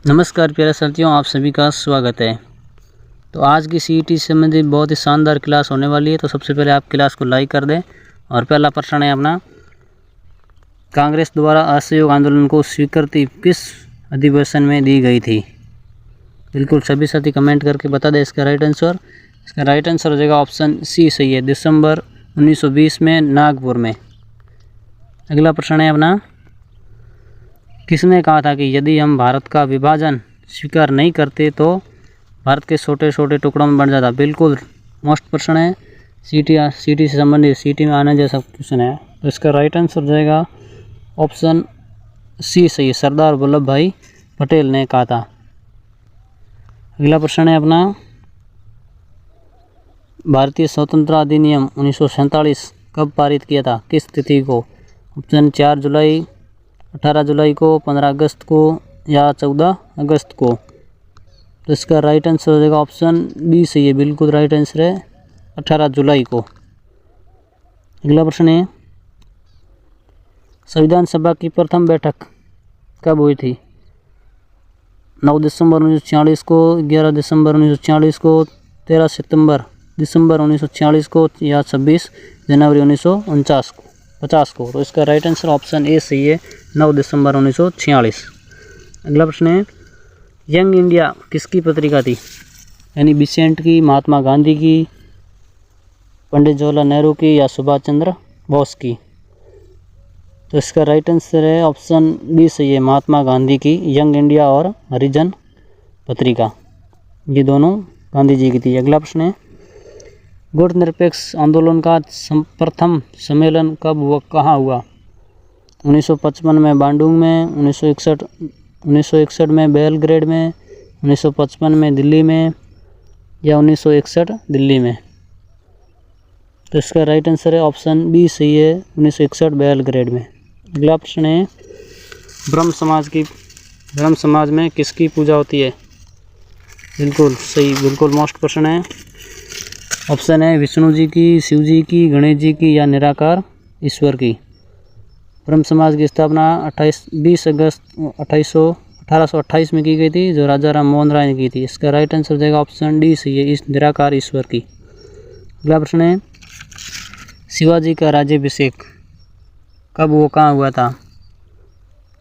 नमस्कार प्यारे साथियों, आप सभी का स्वागत है। तो आज की सीईटी से संबंधित बहुत ही शानदार क्लास होने वाली है। तो सबसे पहले आप क्लास को लाइक कर दें। और पहला प्रश्न है अपना, कांग्रेस द्वारा असहयोग आंदोलन को स्वीकृति किस अधिवेशन में दी गई थी? बिल्कुल सभी साथी कमेंट करके बता दें इसका राइट आंसर। इसका राइट आंसर हो जाएगा ऑप्शन सी सही है, दिसंबर 1920 में नागपुर में। अगला प्रश्न है अपना, किसने कहा था कि यदि हम भारत का विभाजन स्वीकार नहीं करते तो भारत के छोटे छोटे टुकड़ों में बन जाता? बिल्कुल मोस्ट प्रश्न है, सीटी से संबंधित, सीटी में आने जैसा क्वेश्चन है। तो इसका राइट आंसर हो जाएगा ऑप्शन सी सही है, सरदार वल्लभ भाई पटेल ने कहा था। अगला प्रश्न है अपना, भारतीय स्वतंत्रता अधिनियम 1947 कब पारित किया था, किस तिथि को? ऑप्शन 4 जुलाई, 18 जुलाई को, 15 अगस्त को या 14 अगस्त को? तो इसका राइट आंसर हो जाएगा ऑप्शन बी सही है, बिल्कुल राइट आंसर है 18 जुलाई को। अगला प्रश्न है, संविधान सभा की प्रथम बैठक कब हुई थी? 9 दिसंबर 1946 को, 11 दिसंबर 1946 को, 13 दिसंबर 1946 को या 26 जनवरी 1949 को? तो इसका राइट आंसर ऑप्शन ए सही है, 9 दिसंबर 1946। अगला प्रश्न है, यंग इंडिया किसकी पत्रिका थी? यानी बिसेंट की, महात्मा गांधी की, पंडित जवाहरलाल नेहरू की या सुभाष चंद्र बोस की? तो इसका राइट आंसर है ऑप्शन बी सही है, महात्मा गांधी की यंग इंडिया और हरिजन पत्रिका, ये दोनों गांधी जी की थी। अगला प्रश्न है, गुटनिरपेक्ष आंदोलन का प्रथम सम्मेलन कब हुआ, कहाँ हुआ? 1955 में बांडुंग में, 1961 में बेलग्रेड में, 1955 में दिल्ली में या 1961 दिल्ली में? तो इसका राइट आंसर है ऑप्शन बी सही है, 1961 बेलग्रेड में। अगला प्रश्न है, ब्रह्म समाज में किसकी पूजा होती है? बिल्कुल सही, बिल्कुल मोस्ट प्रश्न है। ऑप्शन है विष्णु जी की, शिव जी की, गणेश जी की या निराकार ईश्वर की? ब्रह्म समाज की स्थापना 20 अगस्त 1828 में की गई थी, जो राजा राम मोहन राय ने की थी। इसका राइट आंसर हो जाएगा ऑप्शन डी सही है, निराकार ईश्वर की। अगला प्रश्न है, शिवाजी का राज्याभिषेक कब वो कहाँ हुआ था?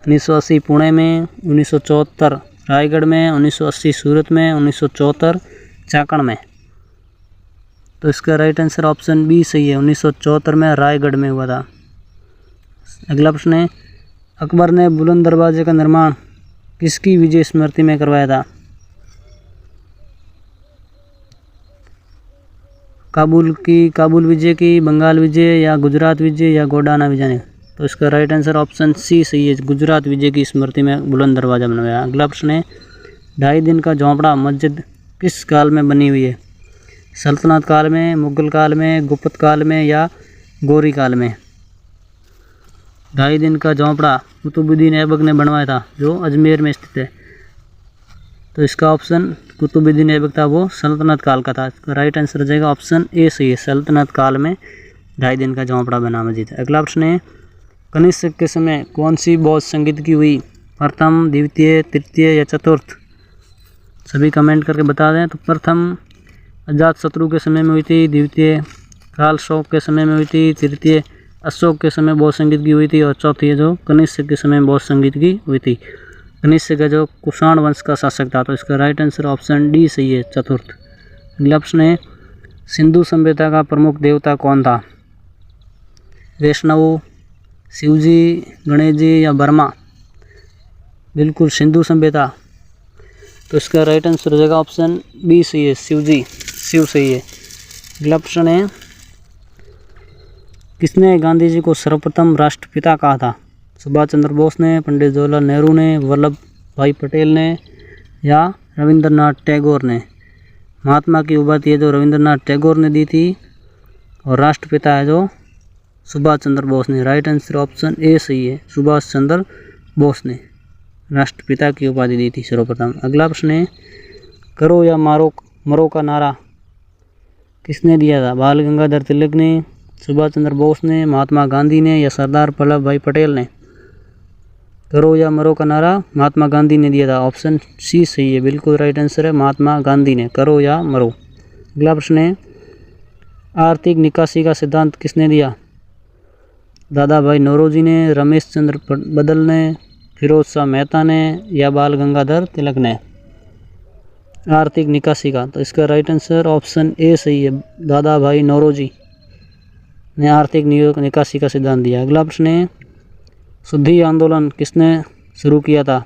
1980 पुणे में, 1974 रायगढ़ में, 1980 सूरत में, 1974 चाकण में? तो इसका राइट आंसर ऑप्शन बी सही है, 1974 में रायगढ़ में हुआ था। अगला प्रश्न है, अकबर ने बुलंद दरवाजे का निर्माण किसकी विजय स्मृति में करवाया था? काबुल विजय की, बंगाल विजय या गुजरात विजय या गोडाना विजय ने? तो इसका राइट आंसर ऑप्शन सी सही है, गुजरात विजय की स्मृति में बुलंद दरवाजा बनवाया। अगला प्रश्न है, 2.5 दिन का झोंपड़ा मस्जिद किस काल में बनी हुई है? सल्तनत काल में, मुगल काल में, गुप्त काल में या गौरी काल में? 2.5 दिन का झोंपड़ा कुतुबुद्दीन ऐबक ने बनवाया था, जो अजमेर में स्थित है। तो इसका ऑप्शन कुतुबुद्दीन ऐबक था, वो सल्तनत काल का था। इसका राइट आंसर हो जाएगा ऑप्शन ए सही है, सल्तनत काल में 2.5 दिन का झोंपड़ा बना मस्जिद। अगला प्रश्न है, कनिष्क के समय कौन सी बौद्ध संगीत की हुई? प्रथम, द्वितीय, तृतीय या चतुर्थ? सभी कमेंट करके बता दें। तो प्रथम अजातशत्रु के समय में हुई थी, द्वितीय काल शोक के समय में हुई थी, तृतीय अशोक के समय बौद्ध संगीत की हुई थी और चौथी जो कनिष्क के समय बौद्ध संगीत की हुई थी। कनिष्क का जो कुषाण वंश का शासक था। तो इसका राइट आंसर ऑप्शन डी सही है, चतुर्थ। अगला प्रश्न है, सिंधु सभ्यता का प्रमुख देवता कौन था? वैष्णव, शिवजी, गणेश जी या ब्रह्मा? बिल्कुल सिंधु सभ्यता। तो इसका राइट आंसर हो जाएगा ऑप्शन बी सही है, शिव सही है। अगला प्रश्न है, किसने गांधी जी को सर्वप्रथम राष्ट्रपिता कहा था? सुभाष चंद्र बोस ने, पंडित जवाहरलाल नेहरू ने, वल्लभ भाई पटेल ने या रविंद्रनाथ टैगोर ने? महात्मा की उपाधि है जो रविंद्रनाथ टैगोर ने दी थी और राष्ट्रपिता है जो सुभाष चंद्र बोस ने। राइट आंसर ऑप्शन ए सही है, सुभाष चंद्र बोस ने राष्ट्रपिता की उपाधि दी थी सर्वप्रथम। अगला प्रश्न है, करो या मरो का नारा किसने दिया था? बाल गंगाधर तिलक ने, सुभाष चंद्र बोस ने, महात्मा गांधी ने या सरदार वल्लभ भाई पटेल ने? करो या मरो का नारा महात्मा गांधी ने दिया था। ऑप्शन सी सही है, बिल्कुल राइट आंसर है महात्मा गांधी ने, करो या मरो। अगला प्रश्न है, आर्थिक निकासी का सिद्धांत किसने दिया? दादा भाई नौरोजी ने, रमेश चंद्र बदल ने, फिरोज शाह मेहता ने या बाल गंगाधर तिलक ने? आर्थिक निकासी का, तो इसका राइट आंसर ऑप्शन ए सही है, दादा भाई नौरोजी ने आर्थिक निकासी का सिद्धांत दिया। अगला प्रश्न है, शुद्धि आंदोलन किसने शुरू किया था?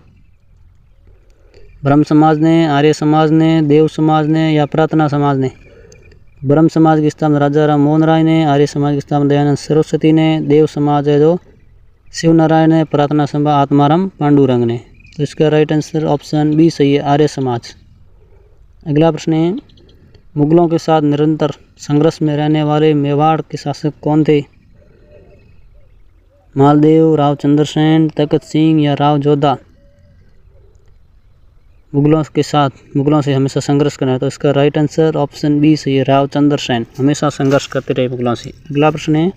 ब्रह्म समाज ने, आर्य समाज ने, देव समाज ने या प्रार्थना समाज ने? ब्रह्म समाज की स्थापना राजा राम मोहन राय ने, आर्य समाज की स्थापना दयानंद सरस्वती ने, देव समाज है जो शिव नारायण ने, प्रार्थना सभा आत्माराम पांडुरंग ने? तो इसका राइट आंसर ऑप्शन बी सही है, आर्य समाज। अगला प्रश्न है, मुगलों के साथ निरंतर संघर्ष में रहने वाले मेवाड़ के शासक कौन थे? मालदेव, राव चंद्रसेन, तखत सिंह या राव जोधा? मुगलों से हमेशा संघर्ष करना है, तो इसका राइट आंसर ऑप्शन बी सही है, राव चंद्रसेन हमेशा संघर्ष करते रहे मुगलों से। अगला प्रश्न है,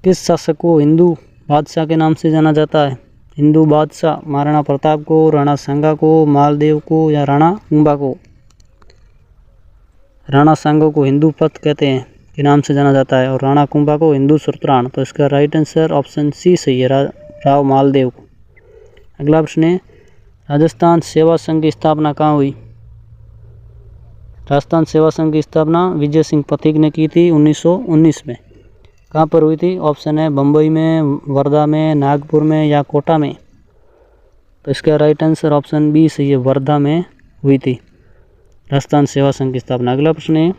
किस शासक को हिंदू बादशाह के नाम से जाना जाता है? हिंदू बादशाह महाराणा प्रताप को, राणा सांगा को, मालदेव को या राणा कुंभा को? राणा सांगा को हिंदू पथ कहते हैं के नाम से जाना जाता है और राणा कुंभा को हिंदू सुरत्राण, तो इसका राइट आंसर ऑप्शन सी सही है, राव मालदेव को। अगला प्रश्न है, राजस्थान सेवा संघ की स्थापना कहाँ हुई? राजस्थान सेवा संघ की स्थापना विजय सिंह पथिक ने की थी 1919 में। कहाँ पर हुई थी? ऑप्शन है बम्बई में, वर्धा में, नागपुर में या कोटा में? तो इसका राइट आंसर ऑप्शन बी सही है, वर्धा में हुई थी राजस्थान सेवा संघ की स्थापना। अगला प्रश्न है,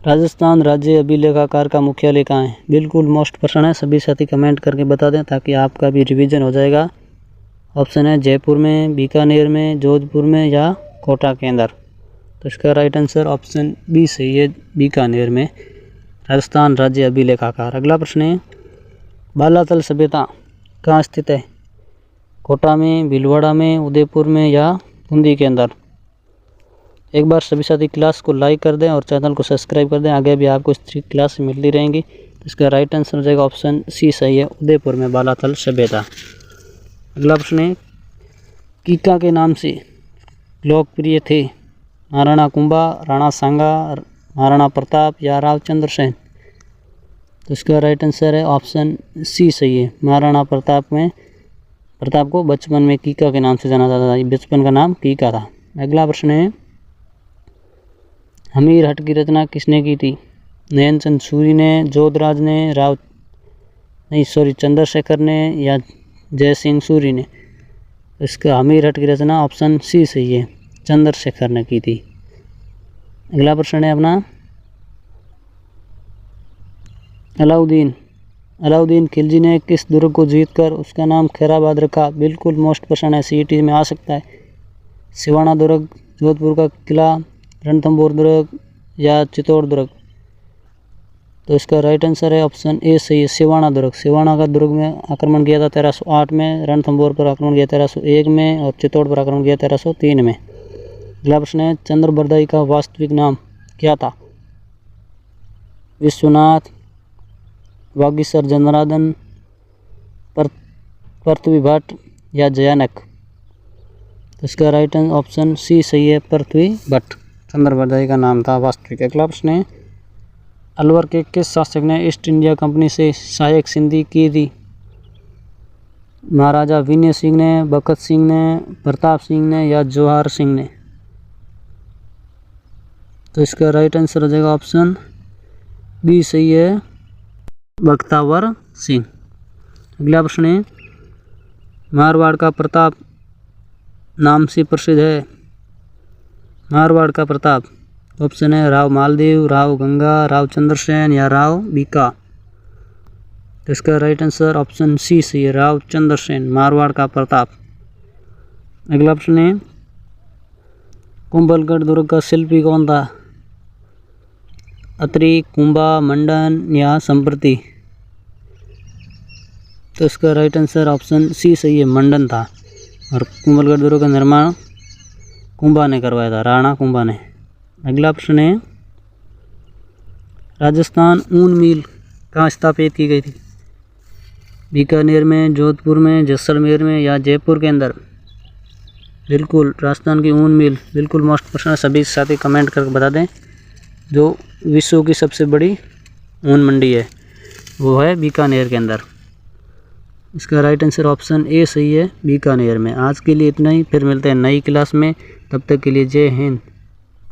राजस्थान राज्य अभिलेखाकार का मुख्यालय कहाँ है? बिल्कुल मोस्ट प्रश्न है, सभी साथी कमेंट करके बता दें ताकि आपका भी रिवीजन हो जाएगा। ऑप्शन है जयपुर में, बीकानेर में, जोधपुर में या कोटा के अंदर? तो इसका राइट आंसर ऑप्शन बी सही है, बीकानेर में राजस्थान राज्य अभिलेखाकार। अगला प्रश्न है, बालातल सभ्यता कहाँ स्थित है? कोटा में, भीलवाड़ा में, उदयपुर में या बूंदी के अंदर? एक बार सभी साथी क्लास को लाइक कर दें और चैनल को सब्सक्राइब कर दें, आगे भी आपको इस क्लास मिलती रहेंगी। इसका राइट आंसर हो जाएगा ऑप्शन सी सही है, उदयपुर में बालातल सभ्यता। अगला प्रश्न है, कीका के नाम से लोकप्रिय थे महाराणा कुंभा, राणा सांगा, महाराणा प्रताप या राव चंद्रसेन? तो इसका राइट आंसर है ऑप्शन सी सही है, महाराणा प्रताप को बचपन में कीका के नाम से जाना जाता था, बचपन का नाम कीका था। अगला प्रश्न है, हमीर हट की रचना किसने की थी? नयनचंद सूरी ने, जोधराज ने, चंद्रशेखर ने या जय सिंह सूरी ने? इसका हमीर हट की रचना ऑप्शन सी सही है, चंद्रशेखर ने की थी। अगला प्रश्न है अपना, अलाउद्दीन खिलजी ने किस दुर्ग को जीतकर उसका नाम खैराबाद रखा? बिल्कुल मोस्ट प्रश्न है, सीईटी में आ सकता है। सिवाना दुर्ग, जोधपुर का किला, रणथंभौर दुर्ग या चित्तौड़ दुर्ग? तो इसका राइट आंसर है ऑप्शन ए सही है, सिवाना दुर्ग। सिवाना का दुर्ग में आक्रमण किया था 1308 में, रणथंभौर पर आक्रमण किया 1301 में और चित्तौड़ पर आक्रमण किया 1303 में। अगला प्रश्न है, चंद्रबरदाई का वास्तविक नाम क्या था? विश्वनाथ, वागीसर जनार्दन, पृथ्वी भट्ट या जयानक? तो इसका राइट ऑप्शन सी सही है, पृथ्वी भट्ट चंद्रबरदाई का नाम था वास्तविक। अगला प्रश्न है, अलवर के किस शासक ने ईस्ट इंडिया कंपनी से सहायक संधि की थी? महाराजा विनय सिंह ने, बखत सिंह ने, प्रताप सिंह ने या जोहार सिंह ने? तो इसका राइट आंसर हो जाएगा ऑप्शन बी सही है, बख्तावर सिंह। अगला प्रश्न है, मारवाड़ का प्रताप नाम से प्रसिद्ध है? मारवाड़ का प्रताप, ऑप्शन है राव मालदेव, राव गंगा, राव चंद्रसेन या राव बीका? तो इसका राइट आंसर ऑप्शन सी सही है, राव चंद्रसेन, मारवाड़ का प्रताप। अगला प्रश्न है, कुंभलगढ़ दुर्ग का शिल्पी कौन था? अत्रि, कुंभा, मंडन या संप्रति? तो इसका राइट आंसर ऑप्शन सी सही है, मंडन था और कुंभलगढ़ दुर्ग का निर्माण कुंभा ने करवाया था, राणा कुंभा ने। अगला प्रश्न है, राजस्थान ऊन मिल कहाँ स्थापित की गई थी? बीकानेर में, जोधपुर में, जैसलमेर में या जयपुर के अंदर? बिल्कुल राजस्थान की ऊन मिल, बिल्कुल मोस्ट प्रश्न सभी साथी कमेंट करके बता दें। जो विश्व की सबसे बड़ी ऊन मंडी है वो है बीकानेर के अंदर। इसका राइट आंसर ऑप्शन ए सही है, बीकानेर में। आज के लिए इतना ही, फिर मिलते हैं नई क्लास में। तब तक के लिए जय हिंद।